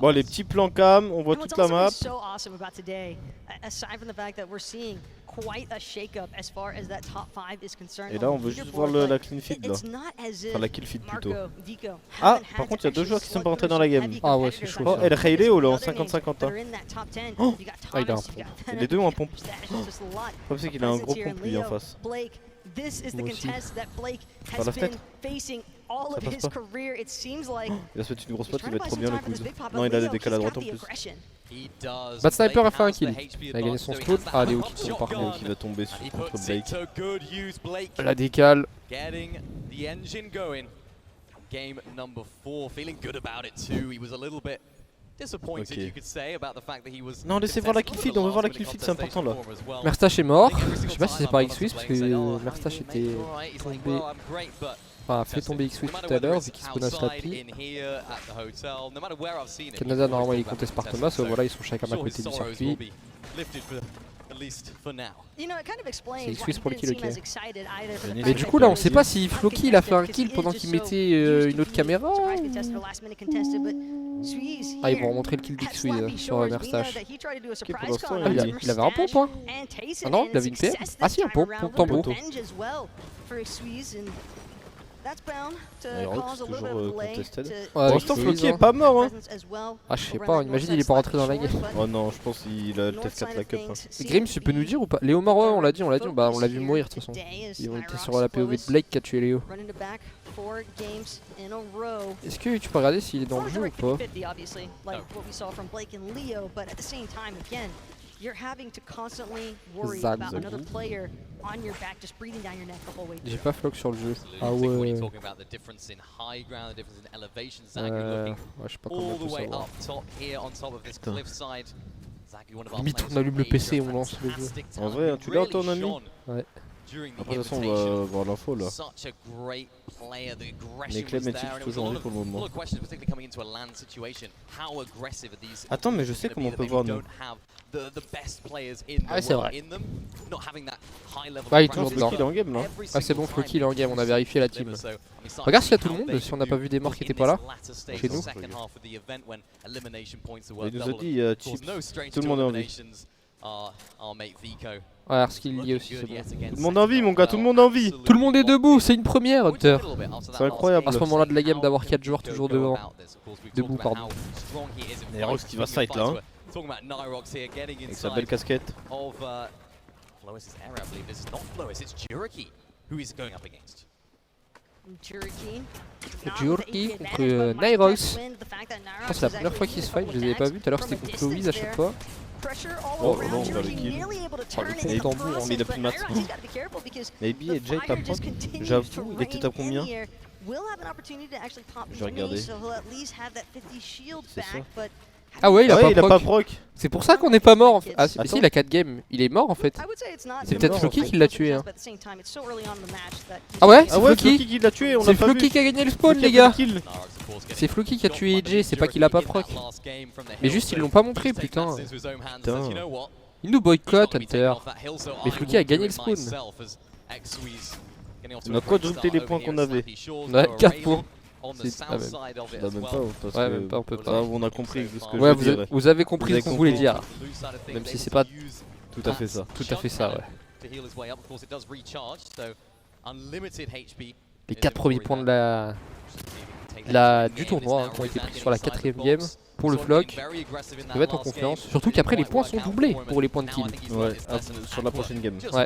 Bon, les petits plans cam, on voit toute la map. Et là, on veut juste voir la clean feed là. Enfin, la kill feed plutôt. Ah, par contre, il y a deux joueurs qui sont pas rentrés dans la game. Ah ouais, c'est chaud. Oh, El Reyléo là en 50-50. Oh, ah, il a un pompe. Les deux ont un pompe. Comme c'est qu'il a un gros pompe lui en face. Moi aussi. Par la fenêtre. Ça passe pas. Il va se mettre une grosse pote, il va être trop bien le coude. Non, il a les décales à droite en plus. Bad Sniper a fait un kill. Il a gagné son spawn. Ah, Léo qui tombe par Léo contre. qui va tomber contre Blake. La décale. Okay. Non, laissez voir la kill feed, on veut voir la kill feed, c'est important là. Merstache est mort. Je sais pas si c'est par X-Swiss parce que Merstache était tombé. Enfin, a fait tomber X-Swiss tout à l'heure vu qu'il spawn à Slappy. Canada normalement il conteste par Thomas, voilà ils sont chacun à côté du circuit. C'est X-Swiss pour le kill, ok. Mais du coup là on sait pas si Floki il a fait un kill pendant qu'il mettait une autre caméra ou... Ah ils vont remontrer le kill d'X-Swiss sur Merstache. Il avait un pompe hein. Ah non, il avait une PM. Ah si, un pompe, tambour. Toujours contested. Pour l'instant, Floki est pas mort hein. Ah, je sais pas, imagine il est pas rentré dans la game. Oh non, je pense qu'il a le TF4 la cup. Grims, tu peux nous dire ou pas? Léo Maro, on l'a dit, bah on l'a vu mourir de toute façon. Ils ont été sur la POV de Blake qui a tué Léo. Est-ce que tu peux regarder s'il est dans le jeu ou pas? J'ai pas flock sur le jeu. Ah ouais. Ouais, je sais pas comment on peut savoir. Limite on allume le PC et on lance le jeu. En vrai, tu l'as ton ami? Ouais. Après de toute façon on va voir l'info là. Mais Clem est toujours en vie pour le moment. Attends, mais je sais comment on peut voir nous. Ah c'est vrai. Ah il est toujours dedans. Floki il est en game là. Ah c'est bon, Floki il est en game, on a vérifié la team. Regarde s'il y a tout le monde, si on n'a pas vu des morts qui étaient pas là. Chez nous. Il nous a dit Chips, tout le monde est en vie. Ouais, alors ce qu'il y a aussi c'est bon. Tout le monde en vie mon gars, tout le monde en vie. Tout le monde est debout, c'est une première Hunter. C'est incroyable. À ce moment là de la game d'avoir 4 joueurs toujours devant. Debout pardon. Il y a Rox qui va fight là hein. Avec sa belle casquette. Jurki contre Nyrox. Je pense que c'est la première fois qu'ils se fight, je les avais pas vus, tout à l'heure c'était contre Louise à chaque fois. Oh non, on va le kill. Oh, le tambour, hein, mais il a plus de maths. Maybe et Jay pas proc. J'avoue, il était à combien? Je vais regarder. C'est ça. Ah ouais, il a pas proc. C'est pour ça qu'on est pas mort en fait. Ah si, il a 4 games, il est mort en fait. C'est peut-être Floki qui l'a tué hein. Ah ouais, c'est Floki qui l'a tué, c'est Floki qui a gagné le spawn les gars. C'est Floki qui a tué EJ, c'est pas qu'il a pas proc. Mais juste ils l'ont pas montré putain. Il nous boycott Hunter. Mais Floki a gagné le spawn. On a quadruplé les points qu'on avait. Ouais, 4 points. C'est même pas parce ouais, que même pas, on peut pas. on a compris ce que ouais, je veux dire. vous avez compris ce qu'on voulait dire. Même si c'est pas tout à fait ça. Tout à fait ça, ouais. Les 4 premiers points de du tournoi hein, qui ont été pris sur la 4ème game pour le floc. Ils peuvent être en confiance. Surtout qu'après les points sont doublés pour les points de kill. Ouais, sur la prochaine game. Ouais.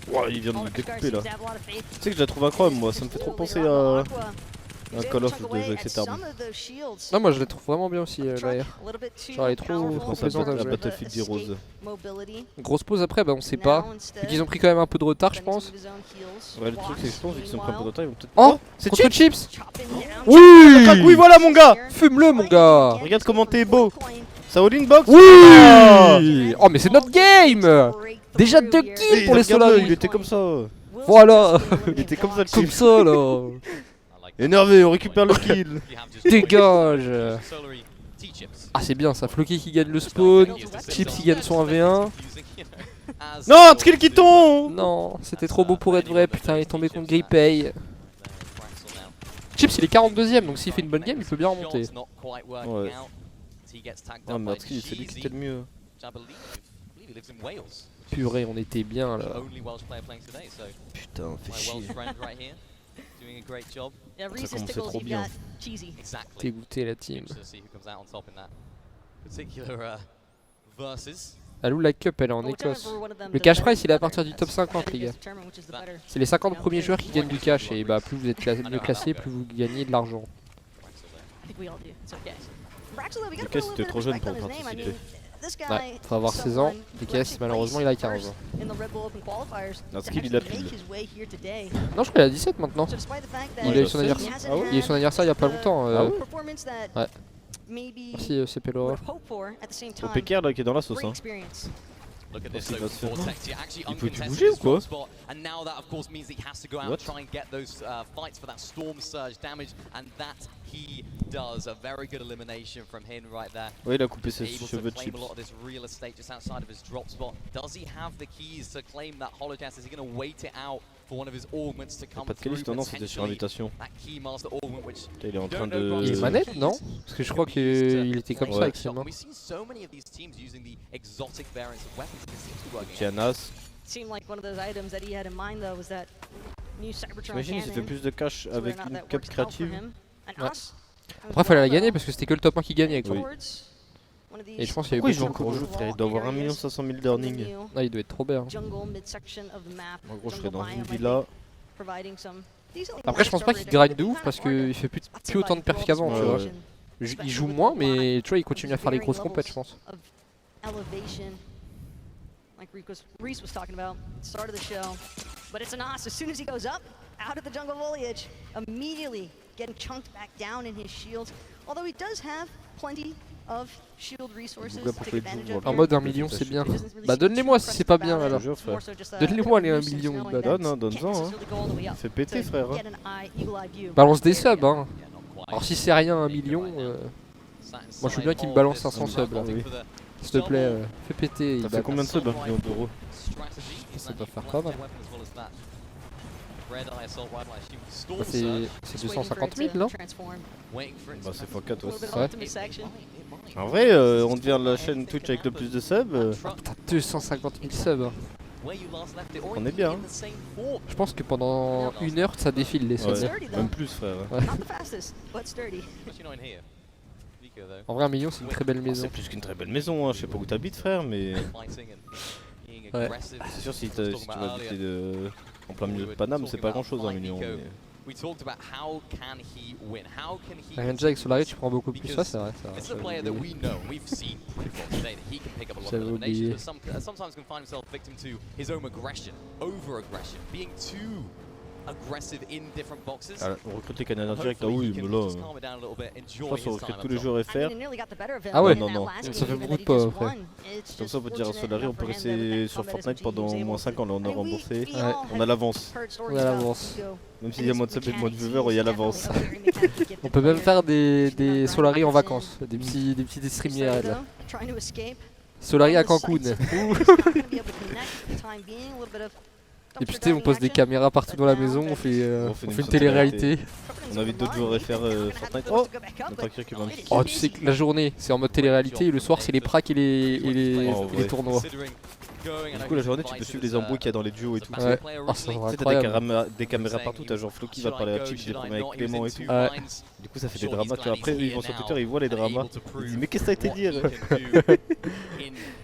Wow, il vient de me découper là. Tu sais que je la trouve incroyable moi, ça me fait trop penser à un Call of de jeu avec cette arme. Non, moi je la trouve vraiment bien aussi l'AR. Genre elle est trop plaisante à jouer. Battlefield Heroes. Grosse pause après, bah on sait pas. Vu qu'ils ont pris quand même un peu de retard, je pense. Ouais, le truc c'est que je pense vu qu'ils ont pris un peu de retard, ils vont peut-être. Oh, c'est Chips. Oui. Oui, voilà mon gars. Fume-le mon gars. Regarde comment t'es beau. Shaolin Box. Oui. Oh mais c'est notre game. Déjà 2 kills pour les Solary. Il était comme ça. Voilà. Il était comme ça. Comme ça là. Énervé, on récupère le kill. Dégage. Ah c'est bien ça, Floki qui gagne le spawn, Chips qui gagne son 1v1. Non, skill qui tombe. Non, c'était trop beau pour être vrai, putain il est tombé contre Gripay. Chips il est 42ème, donc s'il fait une bonne game, il peut bien remonter. Ouais. Ah mais c'est lui qui était le mieux. Purée, on était bien là. Putain, fait chier. Ça commençait trop bien. T'es goûté la team. La Lula Cup elle est en Écosse. Le cash price il est à partir du top 50 les gars. C'est les 50 premiers joueurs qui gagnent du cash et bah plus vous êtes mieux classé, plus vous gagnez de l'argent. Lucas c'était trop jeune pour participer. Ouais, faut avoir 16 ans, Lucas malheureusement il a 15 ans. Natsuki il a pile. Non je crois qu'il a 17 maintenant. Il a eu son anniversaire. Ah ouais, Il a eu son anniversaire il y a pas longtemps. Ah ouais. Ouais. Merci c'est Laura. Au PKR là qui est dans la sauce hein. Il peut plus bouger ou quoi? What? Ouais il a coupé ses cheveux de chips. Pas de qualif, non, c'était sur invitation. Il est en train de... Il est manette, non? Parce que je crois qu'il était comme ça avec ses mains. Tianas. J'imagine s'il fait plus de cash avec une cup créative. Ouais. Après fallait la gagner parce que c'était que le top 1 qui gagnait quoi. Oui. Et je pense qu'il y Pourquoi avait il joue encore au jeu frère? Il doit avoir 1 500 000 d'earning. Ah il doit être trop bien. En gros je serais dans une villa. Après je pense pas qu'il grind de ouf parce qu'il fait plus autant de perf qu'avant tu vois. Il joue moins mais tu vois il continue à faire les grosses compètes je pense. Like Reese was talking about, start of the show. But it's a NOUS as soon as he goes up, out of the jungle foliage, immediately getting chunked back down in his shields. Although he does have plenty of shield resources to take advantage of. En mode 1 million c'est bien. Bah donne-les-moi si c'est pas bien alors. Donne-les-moi les 1 million. Donne-en hein. Fais péter frère. Balance des subs hein. Alors si c'est rien 1 million, moi je veux bien qu'il me balance 500 subs là. Oui. S'il te plaît, fais péter. Ça fait combien de subs 1 million d'euros? Ça doit faire pas mal. C'est 250 000 non? Bah c'est x4 ouais. En vrai on devient la chaîne Twitch avec le plus de subs. Putain 250 000 subs. On est bien. Je pense que pendant 1 heure ça défile les subs. Ouais, même plus frère. Ouais. En vrai 1 million c'est une très belle maison. C'est plus qu'une très belle maison hein. Je sais pas où t'habites frère mais... Ouais. C'est sûr si tu vas habiter en plein milieu de Paname c'est pas grand chose 1 million mais... RNG avec Solary tu prends beaucoup plus ça c'est vrai. J'avais oublié. Ah, on recrute les Canadiens direct, ah oui mais là... Je pense qu'on recrute tous les joueurs FR. Ah ouais non. Ça fait beaucoup de pas après. Comme ça on peut dire à Solary on peut rester sur Fortnite pendant au moins 5 ans là on a remboursé. Ouais. On a l'avance. On a l'avance. Même s'il y a moins de sub et moins de viewers il y a l'avance. On peut même faire des Solary en vacances, des petits streams IRL. Solary à Cancun. Et puis tu sais on pose des caméras partout dans la maison, on fait une télé-réalité. On invite d'autres joueurs à faire Fortnite. Oh, oh tu sais que la journée c'est en mode télé-réalité et le soir c'est les pracs et les tournois. Du coup la journée tu peux suivre les embrouilles qu'il y a dans les duos et tout. Ouais. Oh, c'est t'as des caméras partout, t'as genre Flo qui va parler à Chip, j'ai des problèmes avec Clément et tout. Ouais. Du coup ça fait des dramas, tu vois. Après ils vont sur Twitter, ils voient les dramas. Ils disent mais qu'est-ce que ça a été dire?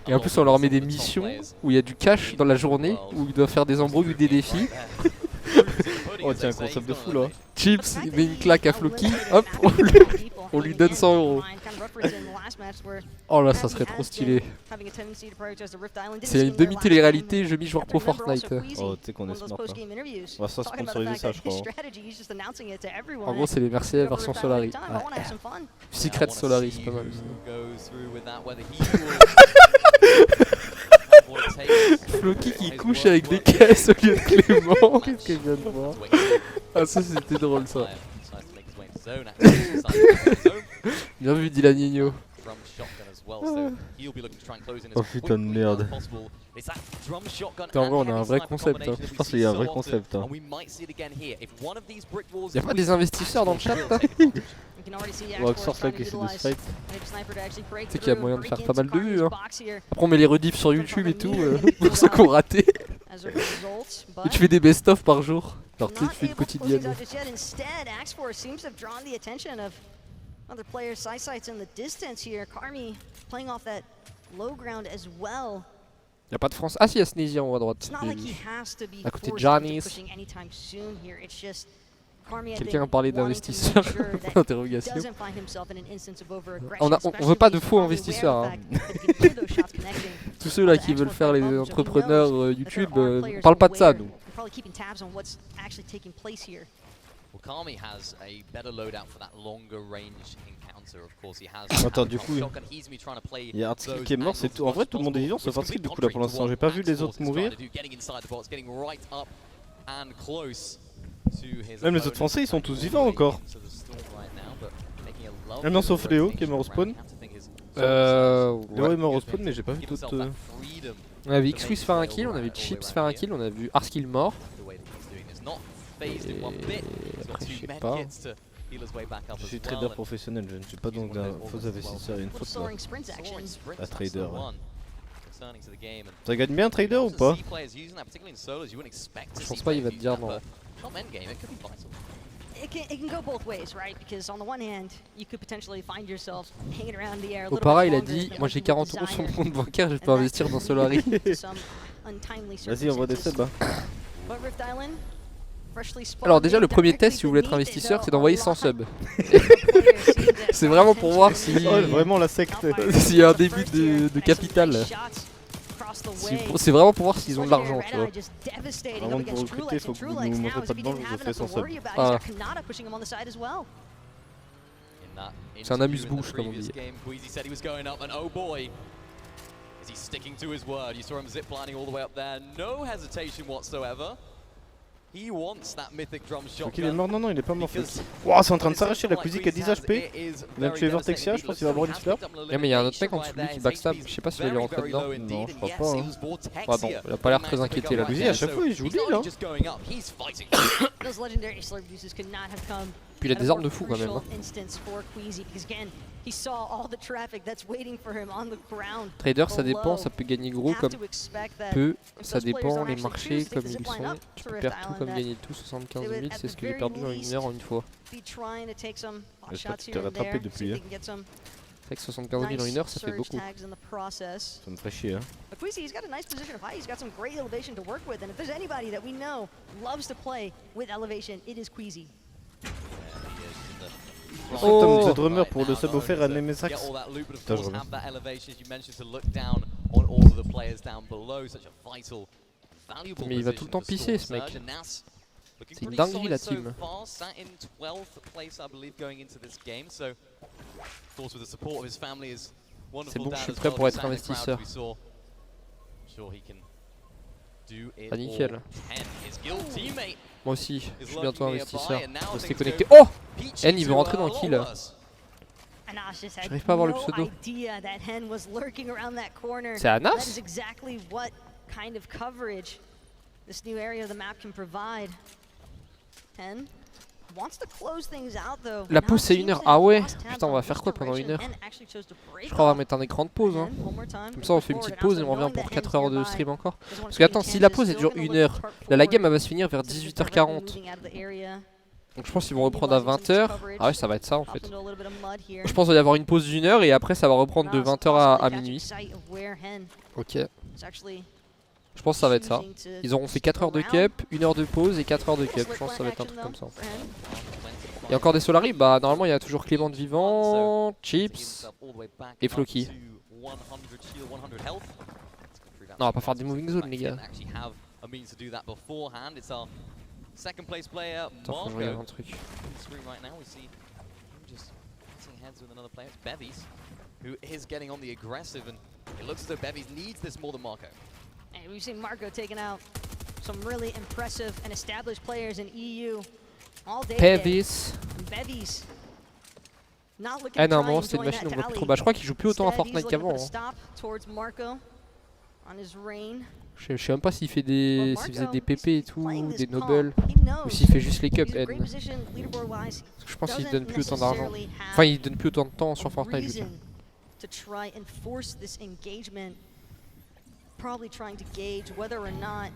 Et en plus on leur met des missions où il y a du cash dans la journée, où ils doivent faire des embrouilles ou des défis. Oh tiens un concept de fou là. Chips il met une claque à Floki, hop on lui donne 100 €. Oh là ça serait trop stylé. C'est une demi-télé-réalité, je mis joueur pro Fortnite. Oh tu sais qu'on est smart là. On va ça sponsoriser ça je crois. En gros c'est les Mercedes version Solary. Ouais. Secret Solary c'est pas mal aussi. Floki qui couche avec des caisses au lieu de Clément. Qu'est-ce que je viens de voir? Ah ça c'était drôle ça. Bien vu Dylan Nino. Oh putain de merde. En vrai, on a un vrai concept. Hein. Je pense qu'il y a un vrai concept. Hein. Y'a pas des investisseurs dans le chat là? On va sortir là qui essaie de se fight. Tu sais qu'il y a moyen de faire pas mal de vues. Hein. Après, on met les rediffs sur YouTube et tout pour ceux qui ont raté. Et tu fais des best-of par jour. Alors tu fais une quotidienne. Other players, sights in the distance here. Carmi playing off that low ground as well. Y'a pas de France. Ah si, y'a Sneezy en haut à droite. À côté de Janice. Quelqu'un a parlé d'investisseurs. Interrogation. On veut pas de faux investisseurs. Hein. Tous ceux là qui veulent faire les entrepreneurs YouTube, on parle pas de ça nous. Attends, du coup, il y a Artskill qui est mort, c'est tout. En vrai, tout le monde est vivant sauf Artskill du coup là pour l'instant. J'ai pas vu les autres mourir. Même les autres français ils sont tous vivants encore. Ah non, sauf Léo qui est mort au spawn. Léo est mort au spawn, mais j'ai pas vu d'autres. On a vu X-Swiss faire un kill, on a vu Chips faire un kill, on a vu Artskill mort. Après, je sais pas. Je suis trader professionnel, je ne suis pas donc un faux investisseur. Il y a une faute là. À trader. Ouais. Ça gagne bien trader ou pas? Je pense pas il va te dire non. Opara il a dit moi j'ai 40 € sur mon compte bancaire, je peux investir dans Solary. Vas-y, on voit des subs. Alors déjà le premier test si vous voulez être investisseur c'est d'envoyer 100 subs. C'est vraiment pour voir si... Oh, vraiment la secte. S'il y a un début de capital. C'est vraiment pour voir s'ils ont de l'argent tu vois. Avant de vous recruter, faut que vous nous montrez pas de banque, je vous ferai 100 subs. Ah. C'est un amuse-bouche comme on dit. Donc il est mort, non, il est pas mort. Wow, c'est en train de s'arracher la Queasy qui a 10 HP. Il a tué Vertexia, je pense qu'il va avoir une fleur. Ouais, mais il y a un autre mec en dessous de lui qui backstab, je sais pas s'il va lui rentrer dedans. Non, je crois pas. Hein. Ah non, il a pas l'air très inquiété là. Queasy à chaque fois il joue lui là. Puis il a des armes de fou quand même. Hein. Trader ça dépend, ça peut gagner gros comme peu, ça dépend les marchés comme ils sont. Tu peux perdre tout comme gagner tout, 75 000, c'est ce que j'ai perdu en une heure en une fois. J'espère que tu t'es rattrapé depuis. Hein. C'est vrai que 75 000 en une heure ça fait beaucoup. Ça me ferait chier hein. Oh, The Drummer pour le sub offert à Nemesax. Putain, je reviens. Mais il va tout le temps pisser ce mec. C'est une dinguerie la team. C'est bon, je suis prêt pour être investisseur. Ah nickel. Moi aussi, je suis bientôt investisseur. Restez connecté. Oh! N il veut rentrer dans le kill. J'arrive pas à voir le pseudo. C'est Anas? La pause c'est 1 heure. Ah ouais? Putain, on va faire quoi pendant 1 heure? Je crois qu'on va mettre un écran de pause. Hein. Comme ça on fait une petite pause et on revient pour 4 heures de stream encore. Parce que attends, si la pause elle dure 1 heure, là la game elle va se finir vers 18h40. Donc je pense qu'ils vont reprendre à 20h. Ah ouais, ça va être ça en fait. Je pense qu'il va y avoir une pause d'1 heure et après ça va reprendre de 20h à minuit. Ok. Je pense que ça va être ça. Ils auront fait 4 heures de cup, 1 heure de pause et 4 heures de cup. Je pense que ça va être un truc comme ça. Il y a encore des Solary. Bah normalement il y a toujours Clément de vivant, Chips et Floki. Non, on va pas faire des moving zones les gars. Attends, faut que je regarde un truc. And we've seen Marco taking out some really impressive and established players in EU all day. Bevis. Ah normalement c'était une machine, on voit plus trop. Bah je crois qu'il joue plus autant à Fortnite qu'avant. Hein. on his reign. Je sais même pas s'il fait des, s'il faisait des PP et tout, des nobles, He ou s'il fait juste les cups he's in a N. great position leaderboard-wise. Parce que je pense qu'il Doesn't donne plus autant d'argent. necessarily Enfin, have il donne plus autant de temps sur a Fortnite, je veux dire. reason to try and force this engagement. Probably trying to gauge whether or not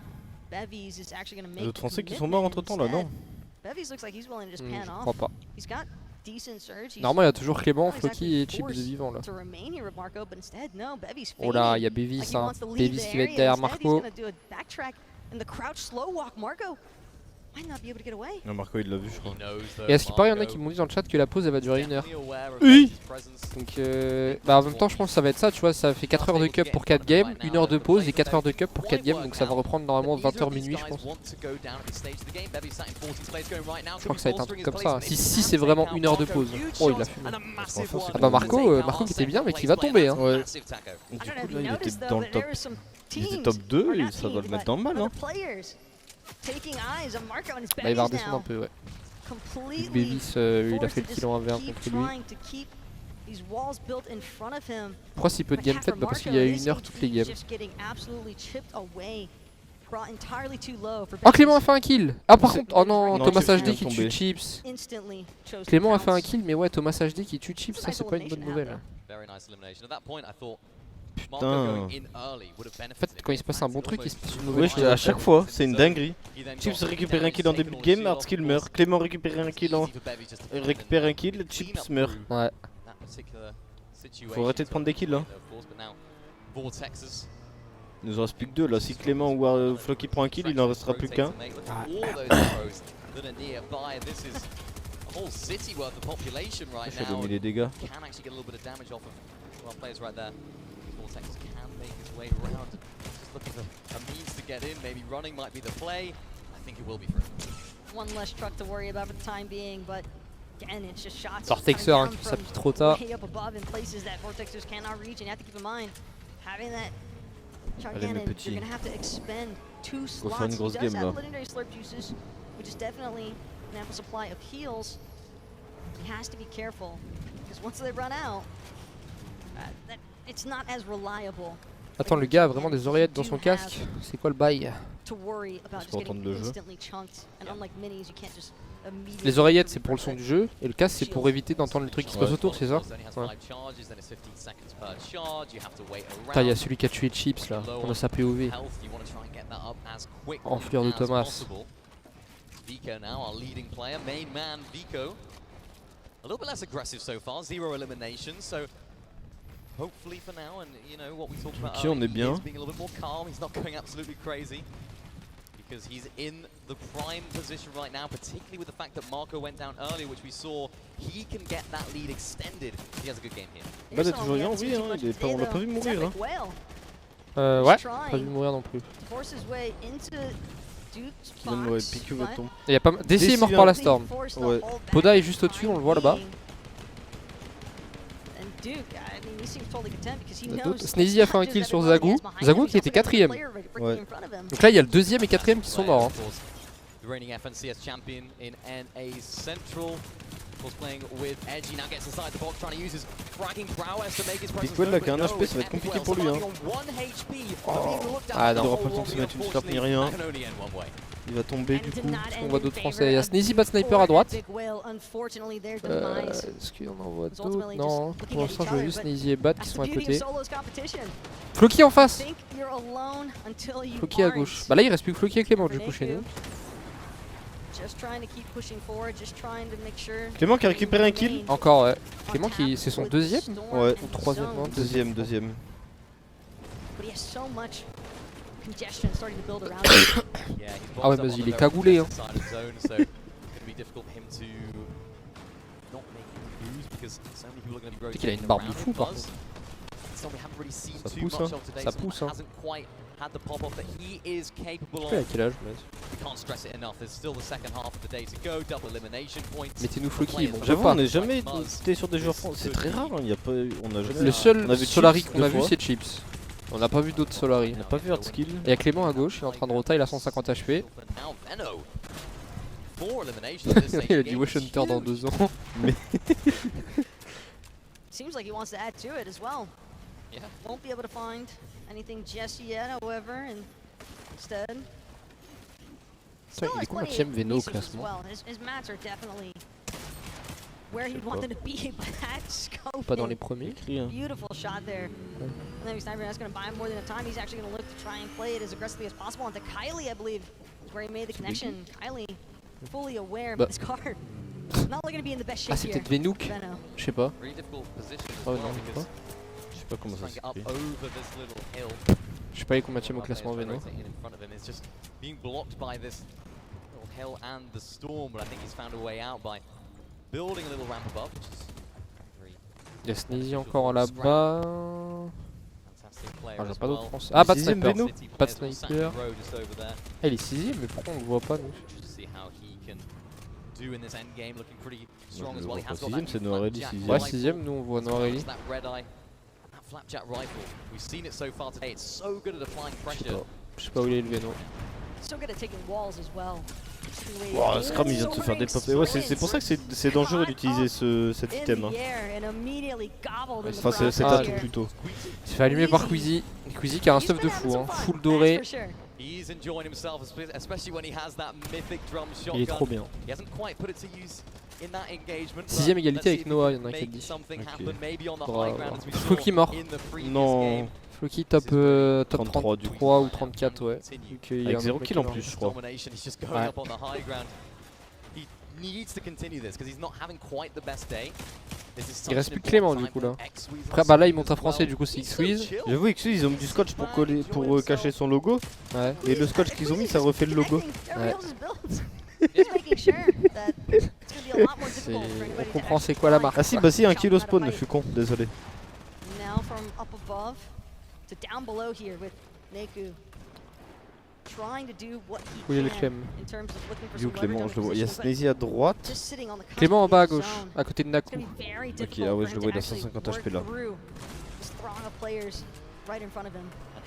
Bevies is actually going to make Les autres the Français qui sont morts entre temps là, non? commitment instead. Bevies looks like he's willing to just pan Je off. crois pas. He's got decent surge. He's Normalement, il y a toujours Clément, not Floki et exactly Chips de vivant là. forced to remain here with Marco, but instead, no, Bevies Oh là, fading il y a like Bevis, he hein. wants to leave Bevis the qui va être area. derrière Instead, he's Marco. gonna do a backtrack and the crouch slow walk. Marco might not be able to get away. Non, Marco il l'a vu, je crois. Et à ce qui paraît, il y en a qui m'ont dit dans le chat que la pause elle va durer 1 heure. Oui. Donc bah en même temps je pense que ça va être ça, tu vois, ça fait 4 heures de cup pour 4 games, 1 heure de pause et 4 heures de cup pour 4 games, donc ça va reprendre normalement 20h minuit je pense. Je crois que ça va être un truc comme ça. Si c'est vraiment 1 heure de pause. Oh il a fumé. Ah bah Marco qui était bien mais qui va tomber hein. Ouais. Du coup là il était dans le top. Il était top 2 et ça doit le mettre dans le mal hein. Bah il va redescendre un peu ouais. Bevis il a fait le kill en 1v1 contre lui. Pourquoi si peu de game fait? Bah parce qu'il y a 1 heure toutes les games. Oh Clément a fait un kill. Ah par contre, oh non, Thomas HD qui tue Chips. Clément a fait un kill mais ouais Thomas HD qui tue Chips, ça c'est pas une bonne nouvelle. Putain. En fait quand il se passe un bon truc il se passe une mauvaise Ouais, chose. à chaque fois, c'est une dinguerie. Chips récupère un kill en début de game, Hardskill meurt. Clément récupère un kill Chips meurt. Ouais. Faut arrêter de prendre des kills là. Il nous en reste plus que 2 là. Si Clément ou Floki prend un kill, il en restera plus qu'un. Je vais donner les dégâts. Vortexer hein, qui fait sa petite rota. Allez mes petits. Faut faire une grosse game là. Attends, le gars a vraiment des oreillettes dans son casque. C'est quoi le bail? C'est pour entendre le jeu. Les oreillettes c'est pour le son du jeu et le casque c'est pour éviter d'entendre le truc qui se passe autour, c'est ça? Ouais. Putain, il y a celui qui a tué Chips là, on a sa POV. Enflure de Thomas. VICO now, our leading player, main man VICO. A little bit less aggressive so far, 0 eliminations, so hopefully for now, and you know what we talked about on est bien. he's being a little bit more calm, he's not going absolutely crazy. Because he's in the prime position right now, particularly with the fact that Marco went down earlier, which we saw, he can get that lead extended. He has a good game here. Bah il est toujours vivant, oui, hein. On l'a pas vu mourir hein. Ouais, pas vu mourir non plus. Qui donne ouais, PQ va tomber. Il y a pas DC est mort par la Storm. Ouais. Poda est juste au-dessus, on le voit là-bas. Sneezy a fait un kill sur Zagu. Zagu qui était 4ème. Ouais. Donc là il y a le 2ème et 4ème qui sont morts. Hein. The reigning FNCS champion in NA Central. Was playing with Edgy, now gets inside the box, trying to use his fragging prowess to make his presence Big Well là known, qui a un but HP, ça va être compliqué pour lui hein. Ah non. Il aura pas le temps de se mettre une slap ni rien. Il va tomber du coup. On voit d'autres français. Il y a Sneezy bat sniper à droite. Est-ce qu'on en voit d'autres? Non, pour l'instant je vois juste Sneezy et Bat qui sont à côté. Floki en face. Floki à gauche. Bah là il reste plus que Floki et Clément du coup chez nous. Clément qui a récupéré un kill. Encore ouais. Clément qui c'est son 2ème? Ouais. Ou 3ème non, 2ème. Ah ouais vas-y il est cagoulé hein. C'est qu'il a une barbe de fou par contre. Ça pousse hein. Ça pousse hein. Il a quel âge mettez-nous Floki, bon, j'avoue on n'a jamais été sur des joueurs français, c'est très rare hein. Y a pas, on a jamais... Le seul Solary qu'on a vu c'est Chips. On n'a pas vu d'autres Solary. On n'a pas vu Hardskill. Il y a Clément à gauche, il est en train de rota, il a 150 HP. Il a dit Wesh Hunter dans 2 ans. Mais Seems like he wants to add to it as well. Won't be able to find anything just yet, however, and instead. Putain, il est combien de VENO au classement? His mats are definitely where he wanted to be, but that scope. Pas dans les premiers. Beautiful shot there. And then Sniper that's going to buy him more than a time. He's actually going to look to try and play it as aggressively as possible. Onto Kylie, I believe, is where he made the connection. Kylie, fully aware of this card. Not looking to be in the best shape. Ah, c'est peut-être Venouk. Je sais pas. Oh non, je sais pas comment ça s'écrit. Je sais pas, il est combien au classement Veno. Il y a Sneezy encore là-bas. Ah, j'ai pas d'autre France. Ah, pas de sniper. Pas de sniper. Ah, il est 6ème, mais pourquoi on le voit pas nous? 6ème, c'est Noirelli. Ouais, 6ème, nous on voit Noirelli. Je sais pas où il est le Veno. Wow, Scram il vient de se faire dépopper. Ouais, c'est pour ça que c'est dangereux d'utiliser cet item. Hein. Enfin, cet atout plutôt. Il se fait allumer par Queasy. Queasy qui a un stuff de fou, hein. Full doré. Il est trop bien. 6ème égalité avec Noah, il y en a un qui a dit. Floki mort. Non. Floki top 33 ou 34, ouais. Avec 0 kill en plus, je crois. Ouais. Il reste plus que Clément du coup là. Après bah là il monte un français du coup c'est X-Wiz. J'avoue X-Wiz ils ont mis du scotch pour coller, pour cacher son logo. Ouais. Et le scotch qu'ils ont mis ça refait le logo. Ouais. On comprend c'est quoi la marque. Ah si bah si un kilo spawn, je suis con, désolé. Où est le Clem? Yo Clément, je le vois. Il y a Sneezy à droite. Clément en bas à gauche, à côté de Naku. Ok, ah ouais je le vois, il a 150 HP là.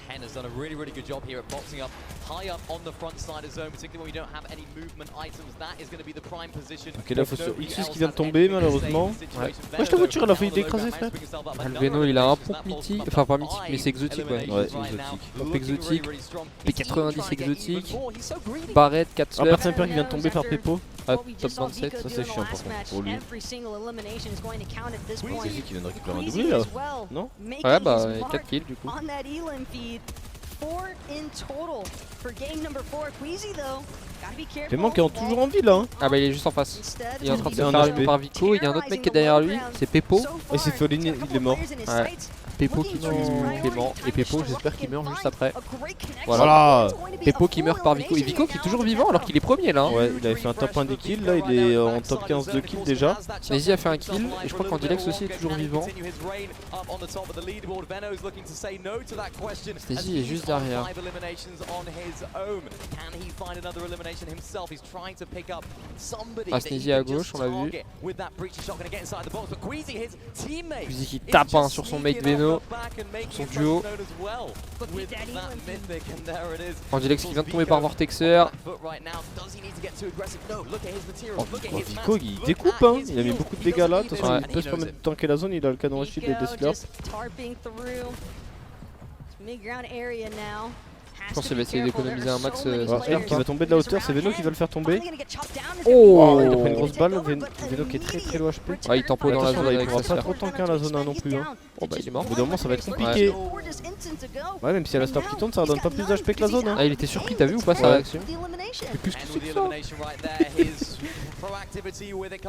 HEN has done a really good job here at boxing up high up on the front side of zone, particularly when we don't have any movement items. That is going to be the prime position. Ok, là faut sur X qui vient de tomber malheureusement. Ouais. Moi je ta voiture elle a failli d'écraser frère. Ah, le Veno il a un pompe mythique, enfin pas mythique mais c'est exotique ouais. Ouais, exotique. Pompe exotique, P90 exotique, Barrett, 4 slurs. Un sniper qui vient de tomber par Pepo. Ah, top 27. Ça c'est chiant par contre pour lui. C'est qui qui vient de récupérer un doublé là? Non? Ouais bah 4 kills du coup. 4 in total for game number 4. Queasy though, gotta be careful. Clément qui est toujours en vie là hein. Ah bah il est juste en face. Il est en train de se faire allumer par Vico. Il y a un autre mec qui est derrière lui, c'est Pepo. Et c'est Foline, il est mort. Ouais. Pepo qui tue Clément. Et Pepo j'espère qu'il meurt juste après. Voilà. Pepo qui meurt par Vico. Et Vico qui est toujours vivant alors qu'il est premier là. Ouais, il avait fait un top 1 des kills, là il est en top 15 de kills déjà. Sneezy a fait un kill et je crois qu'Andilex aussi est toujours vivant. Sneezy est juste derrière. Ah, Sneezy à gauche, on l'a vu. Queasy qui tape hein, sur son mate Veno, sur son duo. Andilex qui vient de tomber par Vortexer. Oh, Vico il découpe hein, il a mis beaucoup de dégâts là, de toute façon il peut se permettre de tanker la zone, il a le canon shield et des slurps. Je pense qu'il va essayer d'économiser un max. Qui va tomber de la hauteur, c'est Veno qui va le faire tomber. Oh, il a pris une grosse balle, Veno qui est très low HP. Ouais, il tempo dans la zone, il pourra pas trop tanker la zone 1 non plus. Hein. Oh bah il est mort. Au bout d'un moment ça va être compliqué. Ouais, même si il y a la star qui tourne, ça redonne pas plus d'HP que la zone. Hein. Ah, il était surpris, t'as vu ou pas sa réaction? Plus que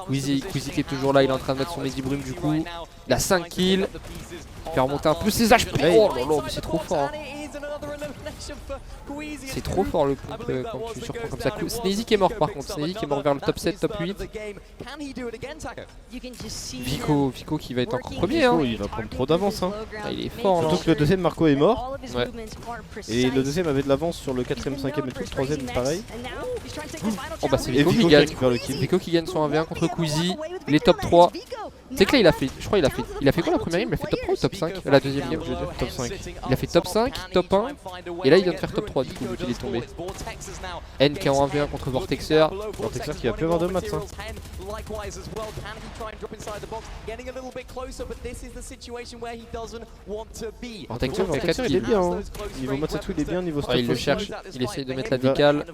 Queasy qui est toujours là, il est en train de mettre son Mehdi Brume du coup. Il a 5 kills. Il fait remonter un peu ses HP. Oh là là, mais c'est trop fort. C'est trop fort le pompe quand tu surprends comme ça. Sneezy qui est mort par contre, Sneezy qui est mort vers le top 7, top 8. Vico qui va être encore premier hein. Il va prendre trop d'avance hein. Ah, il est fort là. Surtout que le deuxième Marco est mort. Ouais. Et le deuxième avait de l'avance sur le 4ème, 5ème et tout, le troisième pareil. Oh bah c'est Vico qui gagne. Vico qui gagne son 1v1 contre Queasy. Les top 3. sais que là il a fait, je crois il a fait quoi la première game? Il a fait top 3 ou top 5? La deuxième game je veux dire. Top 5. Il a fait top 5, top 1 et là il vient de faire top 3 du coup vu qu'il est tombé. N qui est en 1v1 contre Vortexer. Vortexer qui a pu avoir de maths hein. Vortexer il est bien hein. Niveau maths et tout il est bien, niveau stop il le cherche, il essaye de mettre la décale.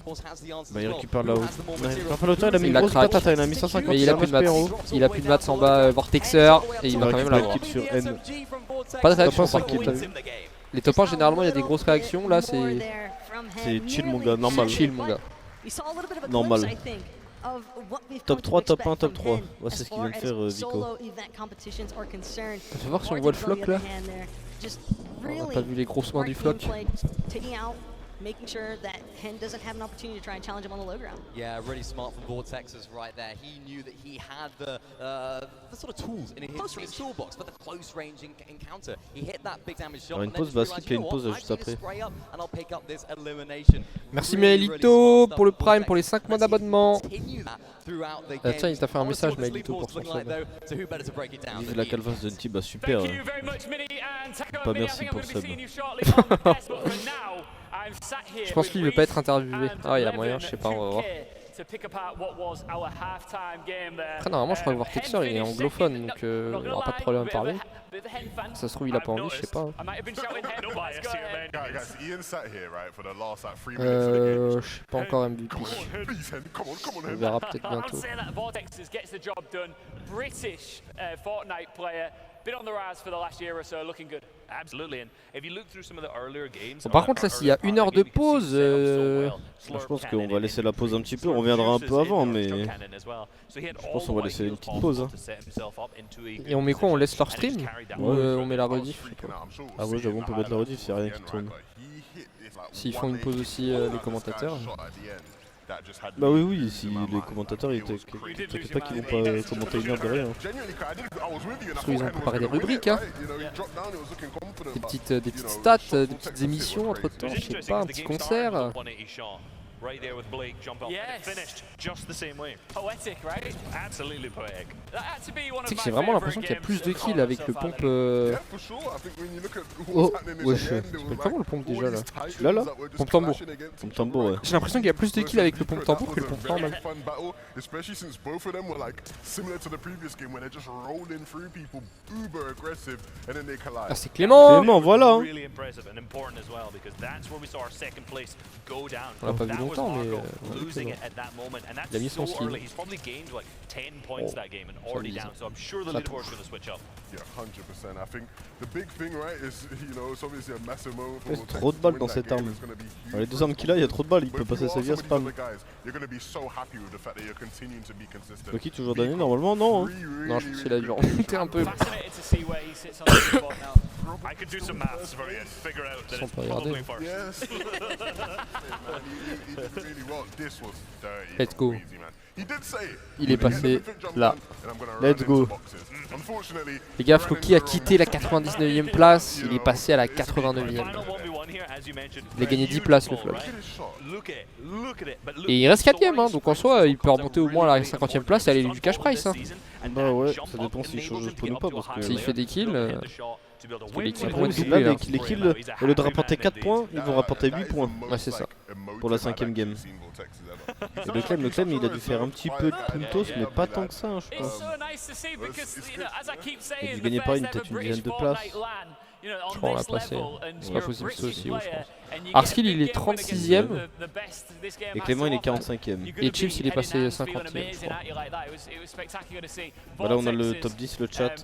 Bah il récupère la hauteur. Il récupère pas l'auteur, il a mis une grosse patate, il a mis 150. Mais il a plus de maths. Il a plus de maths en bas Vortexer et il va quand même l'avoir. Pas de réaction par contre. Les top 1 généralement il y a des grosses réactions, là c'est chill mon gars, normal. Chill mon gars. Normal. Top 3, top 1, top 3. Ouais, c'est ce qu'il vient de faire Vico. On va voir si on voit le floc là. On n'a pas vu les grosses mains du floc. Making sure that HENZ doesn't have an opportunity to try and challenge him on the low ground. Yeah, really smart from Vortexes right there. He knew that he had the sort of tools in his toolbox for the close range encounter. He hit that big damage shot. Une pause basket, il y a une pause juste après. Merci Maelito pour le Prime, pour les 5 mois d'abonnement. Tiens, il t'a fait un message Maelito pour son sub. Vive la calvasse de Nti, bah super. Pas merci pour le sub. Je pense qu'il veut pas être interviewé. Ah, il y a moyen, je sais pas, on va voir. Après, normalement, je crois que Vortexer il est anglophone donc il n'y aura pas de problème à parler. Ça se trouve, il a pas envie, je sais pas. Je sais pas encore MVP. On verra peut-être bientôt. Bon, par contre là s'il y a 1 heure de pause, je pense qu'on va laisser la pause un petit peu, on reviendra un peu avant mais je pense qu'on va laisser une petite pause hein. Et on met quoi? On laisse leur stream? Ou on met la rediff? Ah ouais j'avoue on peut mettre la rediff s'il n'y a rien qui tourne. S'ils font une pause aussi les commentateurs. Bah oui, si les commentateurs ils t'inquiète pas qu'ils vont pas commenter 1 heure de rien. Parce qu'ils ont préparé des rubriques hein. Des petites stats, des petites émissions entre temps, je sais pas, un petit concert. Right there with Blake jump up and it finished just the same way. Poetic, right? Absolutely poetic. Tu sais que j'ai vraiment l'impression qu'il y a plus de kills avec le pompe. Oh, wesh. Tu s'appelle comment le pompe déjà là? Celui-là là? Pompe tambour. Pompe tambour ouais. J'ai l'impression qu'il y a plus de kills avec le pompe tambour que le pompe normal. Ah c'est Clément. Clément voilà hein. On l'a pas vu longtemps mais il a mis son skill. Ça touche. C'est trop de balles dans cette arme. Alors, les 2 armes qu'il a, il y a trop de balles, il peut passer sa vie à spam. Loki toujours donné normalement non hein. Non je pense qu'il a dû remonter un peu. Sans pas regarder. Let's go. Il est passé là. Let's go. Les gars, Floki a quitté la 99e place, il est passé à la 89e. Il a gagné 10 places le Floki. Et il reste 4ème, hein, donc en soi il peut remonter au moins à la 50e place et aller du cash price. Hein. Bah ouais, ça dépend s'il change de spawn ou pas. Parce que s'il fait des kills. Les kills, au lieu de rapporter 4 points, ils vont rapporter 8 points. Ouais, c'est ça. Pour la 5ème game. Et le claim, il a dû faire un petit peu de puntos, mais pas tant que ça, hein, je pense. Il a dû gagner pareil, peut-être une dizaine de places. Je crois qu'on l'a passé. C'est pas possible ça aussi, ouais, je pense. Arskill il est 36ème. Et Clément il est 45ème. Et Chips il est passé 50ème je crois. Voilà on a le top 10, le chat.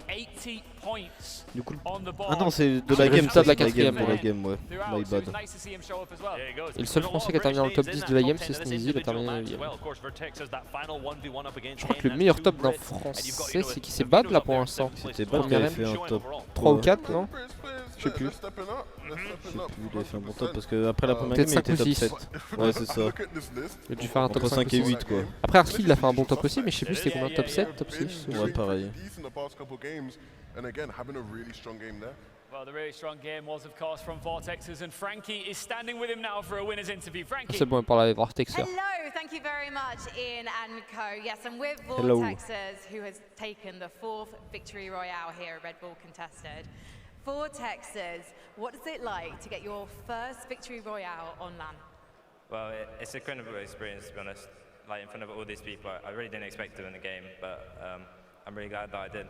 Du coup, ah non c'est de la game, ça de la 4ème ouais. My bad. Et le seul français qui a terminé dans le top 10 de la game c'est Sneezy, il a terminé 9ème. Je crois que le meilleur top d'un français c'est qui s'est bad là pour l'instant. C'était Bad qui avait fait un top 3 ou 4 non? Je sais plus. Il avait fait un bon top parce que après la première game il était top 7. Ouais c'est ça. Il a dû faire un top 5 et 8 quoi. Après Arskill il a fait un bon top aussi mais je sais plus c'était combien, top 7, top 6. Ouais pareil. Well, the really strong game was, of course, from Vortexers, and Frankie is standing with him now for a winner's interview. Frankie. C'est bon, on parle avec Vortexers. Hello, thank you very much, Ian and Co. Yes, I'm with Vortexers, who has taken the 4th victory royale here at Red Bull Contested. Vortexers, what is it like to get your first victory royale on LAN? Well, it's a incredible experience, to be honest. Like in front of all these people, I really didn't expect to win the game, but I'm really glad that I did.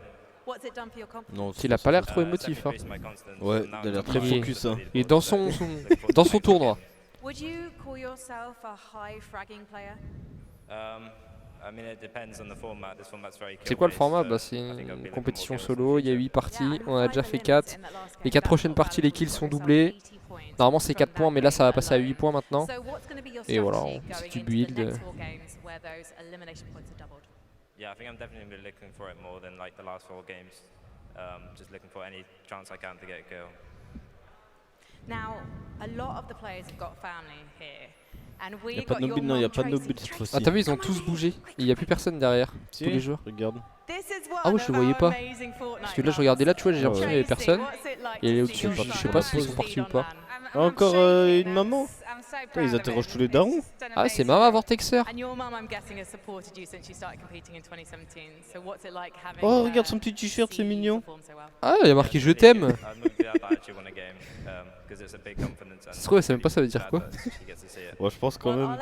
What's it done for your confidence? Non, il a pas l'air trop émotif. Hein. Ouais, il a l'air très focus. Hein. Il est dans son tournoi. Would you call yourself a high fragging player? I mean, it depends on the format. This format's very C'est quoi le format? Bah, c'est une compétition solo, il y a 8 parties, on a déjà fait 4. Les 4 prochaines parties, les kills sont doublés. Normalement c'est 4 points, mais là ça va passer à 8 points maintenant. Et voilà, si tu build... Yeah, I think I'm definitely going to be looking for it more than like the last 4 games. Just looking for any chance I can to get a kill. Now, a lot of the players have got family here. And we y a pas de no-build, non, y a pas de no-build cette fois-ci. Ah t'as vu, ils ont tous bougé. Il n'y a plus personne derrière, tous les joueurs. Regarde. Ah ouais, je le voyais pas. Parce que là je regardais là, tu vois, j'ai l'impression qu'il y avait personne. Et au-dessus, je sais pas s'ils sont partis ou pas. Encore une maman. Putain, ils interrogent tous les darons. Ah, c'est maman Vortexer. Oh, regarde son petit t-shirt, c'est mignon. Ah, il y a marqué je t'aime. Ça se trouve, elle sait même pas ça veut dire quoi. Ouais, je pense quand même.